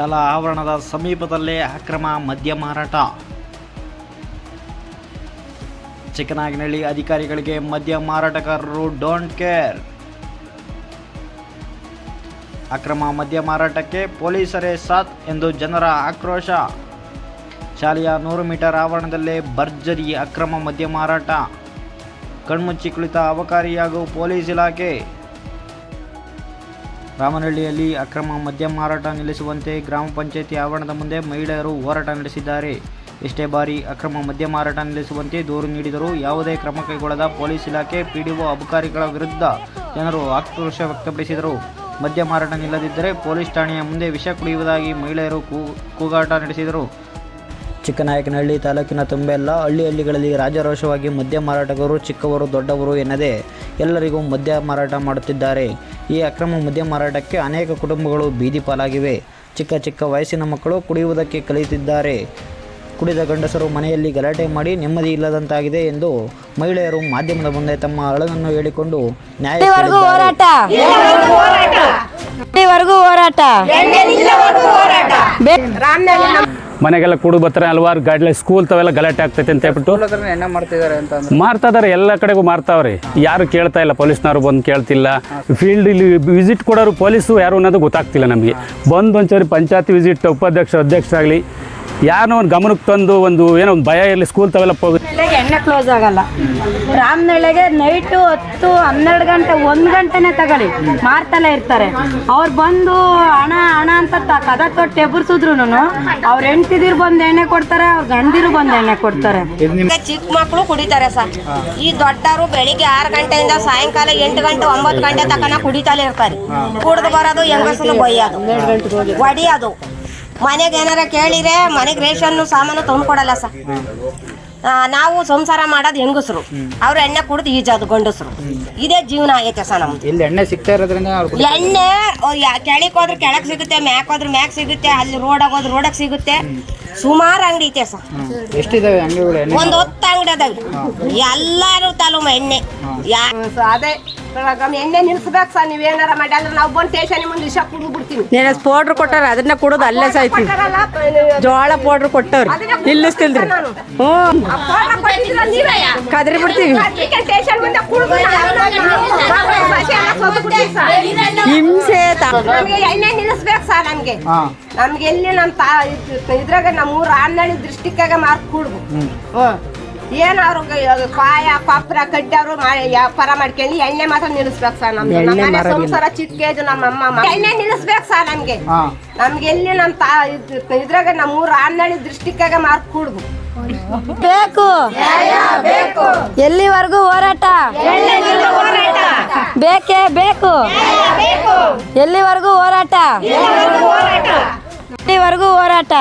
ಶಾಲಾ ಆವರಣದ ಸಮೀಪದಲ್ಲೇ ಅಕ್ರಮ ಮದ್ಯ ಮಾರಾಟ. ಚಿಕ್ಕನಾಯಕನಹಳ್ಳಿ ಅಧಿಕಾರಿಗಳಿಗೆ ಮದ್ಯ ಮಾರಾಟಗಾರರು ಡೋಂಟ್ ಕೇರ್. ಅಕ್ರಮ ಮದ್ಯ ಮಾರಾಟಕ್ಕೆ ಪೊಲೀಸರೇ ಸಾಥ್ ಎಂದು ಜನರ ಆಕ್ರೋಶ. ಶಾಲೆಯ 100 ಮೀಟರ್ ಆವರಣದಲ್ಲೇ ಭರ್ಜರಿ ಅಕ್ರಮ ಮದ್ಯ ಮಾರಾಟ. ಕಣ್ಮುಚ್ಚಿ ಕುಳಿತ ಅಬಕಾರಿ ಹಾಗೂ ಪೊಲೀಸ್ ಇಲಾಖೆ. ರಾಮನಹಳ್ಳಿಯಲ್ಲಿ ಅಕ್ರಮ ಮದ್ಯ ಮಾರಾಟ ನಿಲ್ಲಿಸುವಂತೆ ಗ್ರಾಮ ಪಂಚಾಯಿತಿ ಆವರಣದ ಮುಂದೆ ಮಹಿಳೆಯರು ಹೋರಾಟ ನಡೆಸಿದ್ದಾರೆ. ಎಷ್ಟೇ ಬಾರಿ ಅಕ್ರಮ ಮದ್ಯ ಮಾರಾಟ ನಿಲ್ಲಿಸುವಂತೆ ದೂರು ನೀಡಿದರೂ ಯಾವುದೇ ಕ್ರಮ ಕೈಗೊಳ್ಳದ ಪೊಲೀಸ್ ಇಲಾಖೆ, ಪಿಡಿಒ, ಅಬಕಾರಿಗಳ ವಿರುದ್ಧ ಜನರು ಆಕ್ರೋಶ ವ್ಯಕ್ತಪಡಿಸಿದರು. ಮದ್ಯ ಮಾರಾಟ ನಿಲ್ಲದಿದ್ದರೆ ಪೊಲೀಸ್ ಠಾಣೆಯ ಮುಂದೆ ವಿಷ ಕುಡಿಯುವುದಾಗಿ ಮಹಿಳೆಯರು ಕೂಗಾಟ ನಡೆಸಿದರು. ಚಿಕ್ಕನಾಯಕನಹಳ್ಳಿ ತಾಲೂಕಿನ ತುಂಬೆಲ್ಲ ಹಳ್ಳಿಗಳಲ್ಲಿ ರಾಜಾರೋಷವಾಗಿ ಮದ್ಯ ಮಾರಾಟಗಾರರು ಚಿಕ್ಕವರು ದೊಡ್ಡವರು ಎನ್ನದೇ ಎಲ್ಲರಿಗೂ ಮದ್ಯ ಮಾರಾಟ ಮಾಡುತ್ತಿದ್ದಾರೆ. ಈ ಅಕ್ರಮ ಮದ್ಯ ಮಾರಾಟಕ್ಕೆ ಅನೇಕ ಕುಟುಂಬಗಳು ಬೀದಿ ಪಾಲಾಗಿವೆ. ಚಿಕ್ಕ ವಯಸ್ಸಿನ ಮಕ್ಕಳು ಕುಡಿಯುವುದಕ್ಕೆ ಕಲಿಯುತ್ತಿದ್ದಾರೆ. ಕುಡಿದ ಗಂಡಸರು ಮನೆಯಲ್ಲಿ ಗಲಾಟೆ ಮಾಡಿ ನೆಮ್ಮದಿ ಇಲ್ಲದಂತಾಗಿದೆ ಎಂದು ಮಹಿಳೆಯರು ಮಾಧ್ಯಮದ ಮುಂದೆ ತಮ್ಮ ಅಳಲನ್ನು ಹೇಳಿಕೊಂಡು ನ್ಯಾಯ ಮನೆಗೆಲ್ಲ ಕುಡು ಬರ್ತಾರೆ, ಹಲವಾರು ಗಾಡಿ ಸ್ಕೂಲ್ ತಾವೆಲ್ಲ ಗಲಾಟೆ ಆಗ್ತೈತೆ ಅಂತ ಹೇಳ್ಬಿಟ್ಟು ಮಾರ್ತಾ ಇದಾರೆ. ಎಲ್ಲ ಕಡೆಗೂ ಮಾರ್ತಾವ್ರಿ. ಯಾರು ಕೇಳ್ತಾ ಇಲ್ಲ, ಪೊಲೀಸ್ನವ್ರು ಬಂದು ಕೇಳ್ತಿಲ್ಲ. ಫೀಲ್ಡ್ ಇಲ್ಲಿ ವಿಸಿಟ್ ಕೊಡೋರು ಪೊಲೀಸು ಯಾರು ಅನ್ನೋದು ಗೊತ್ತಾಗ್ತಿಲ್ಲ ನಮಗೆ. ಬಂದು ಒಂಚೂರು ಪಂಚಾಯತಿ ವಿಸಿಟ್ ಅಧ್ಯಕ್ಷರಾಗಲಿ ಯಾರನ್ನೋ ಒಂದು ಗಮನಕ್ಕೆ ತಂದು ಒಂದು ಏನೋ ಒಂದು ಭಯ ಇರಲಿ. ಸ್ಕೂಲ್ ತಾವೆಲ್ಲ ಎಣ್ಣೆ ಕ್ಲೋಸ್ ಆಗಲ್ಲ. ರಾಮನಹಳ್ಳಿಗೆ ನೈಟು 10-12 ಗಂಟೆ 1 ಗಂಟೆನೇ ತಗೊಳ್ಳಿ ಮಾರ್ತಲೇ ಇರ್ತಾರೆ. ಅವ್ರು ಬಂದು ಹಣ ಅಂತ ಕದ ತೊಟ್ಟು ಎಬ್ಬರ್ಸಿದ್ರು ಅವ್ರ ಹೆಂಡ್ತಿದಿರು ಬಂದು ಎಣ್ಣೆ ಕೊಡ್ತಾರೆ, ಅವ್ರ ಗಂಡಿರು ಬಂದು ಎಣ್ಣೆ ಕೊಡ್ತಾರೆ. ಚಿಕ್ಕ ಮಕ್ಕಳು ಕುಡಿತಾರೆ ಸರ್. ಈ ದೊಡ್ಡವರು ಬೆಳಿಗ್ಗೆ 6 ಗಂಟೆಯಿಂದ ಸಾಯಂಕಾಲ 8 ಗಂಟೆ 9 ಗಂಟೆ ತನಕ ಕುಡಿತಾನೆ ಇರ್ತಾರೆ. ಕುಡಿದು ಬರೋದು, ಹೆಂಗಸರು ಬೈಯೋದು, ಹೊಡಿಯೋದು. ಮನೆಗೆ ಏನಾರ ಕೇಳಿದ್ರೆ ಮನೆಗೆ ರೇಷನ್ ಸಾಮಾನು ತಂದ್ಕೊಡಲ್ಲ ಸರ್. ನಾವು ಸಂಸಾರ ಮಾಡೋದು ಹೆಂಗಸರು, ಅವ್ರ ಎಣ್ಣೆ ಕುಡಿದು ಈಜೋದು ಗಂಡಸರು. ಇದೇ ಜೀವನ ಆಗೈತೆ ಸರ್ ನಮ್ದು. ಇಲ್ಲಿ ಎಣ್ಣೆ ಸಿಗ್ತಾ ಇರೋದ್ರಿಂದ ಎಣ್ಣೆ ಕೆಳಕ್ ಹೋದ್ರೆ ಕೆಳಕ್ ಸಿಗುತ್ತೆ, ಮ್ಯಾಕ್ ಹೋದ್ರೆ ಮ್ಯಾಕ್ ಸಿಗುತ್ತೆ, ಅಲ್ಲಿ ರೋಡಾಗ ಹೋದ್ರೆ ರೋಡಕ್ ಸಿಗುತ್ತೆ. ಸುಮಾರು ಅಂಗಡಿ ಐತೆ ಸರ್. ಎಷ್ಟಿದಾವೆ ಅಂಗಡಿಗಳು? ಒಂದು 10 ಅಂಗಡಿ ಅದಾವೆ. ಎಲ್ಲಾರು ತಲುಮ ಎಣ್ಣೆ. ಅದೇ ಎಣ್ಣೆ ನಿಲ್ಸ್ಬೇಕು ಸರ್. ನೀವೇನಾರ ಮಾಡಿ ಅಂದ್ರೆ ನಾವು ಬಂದು ಸ್ಟೇಷನ್ ಮುಂದೆ ವಿಷ ಕುಡಿದು ಬಿಡ್ತೀವಿ. ಪೌಡ್ರ್ ಕೊಟ್ಟಾರ, ಅದನ್ನ ಕುಡಿದು ಅಲ್ಲೇ ಸಾಯ್ತೀವಿ. ಜೋಳ ಪೌಡ್ರ್ ಕೊಟ್ಟವ್ರಿ, ನಿಲ್ಲಿಸ್ತಿಲ್ರಿ. ಕದ್ರಿ ಬಿಡ್ತೀವಿ. ಹಿಂಸೆ. ನಮ್ಗೆ ಎಣ್ಣೆ ನಿಲ್ಲಿಸ್ಬೇಕು ಸರ್. ನಮ್ಗೆ ಎಲ್ಲಿ ನಮ್ಮ ಇದ್ರಾಗ ನಮ್ಮ ರಾಮನಹಳ್ಳಿ ದೃಷ್ಟಿಕಾಗ ಮಾರ್ಕ್ ಕೂಡ್ಬು. ಏನಾದ್ರು ಕಾಯ ಪಾಪ್ರ ಕಡ್ಡವ್ರು ವ್ಯಾಪಾರ ಮಾಡ್ಕೊಂಡು ಎಣ್ಣೆ ಮಾತ್ರ ನಿಲ್ಲಿಸ್ಬೇಕು ಸರ್. ನಮ್ಗೆ ಸಂಸಾರ ಚಿಕ್ಕೇಜು ನಮ್ಮಮ್ಮ ಎಣ್ಣೆ ನಿಲ್ಲಿಸ್ಬೇಕು ಸರ್. ನಮ್ಗೆ ಎಲ್ಲಿ ನಮ್ಮ ಇದ್ರಾಗ ನಮ್ಮ ರಾಮನಹಳ್ಳಿ ದೃಷ್ಟಿಕಾಗ ಮಾರ್ಕ್ ಕೂಡ್ಬು. ಬೇಕು ಎಲ್ಲಿವರೆಗೂ ಹೋರಾಟ ಬೇಕೇ ಬೇಕು. ಎಲ್ಲಿವರೆಗೂ ಹೋರಾಟ, ಎಲ್ಲಿವರೆಗೂ ಹೋರಾಟ.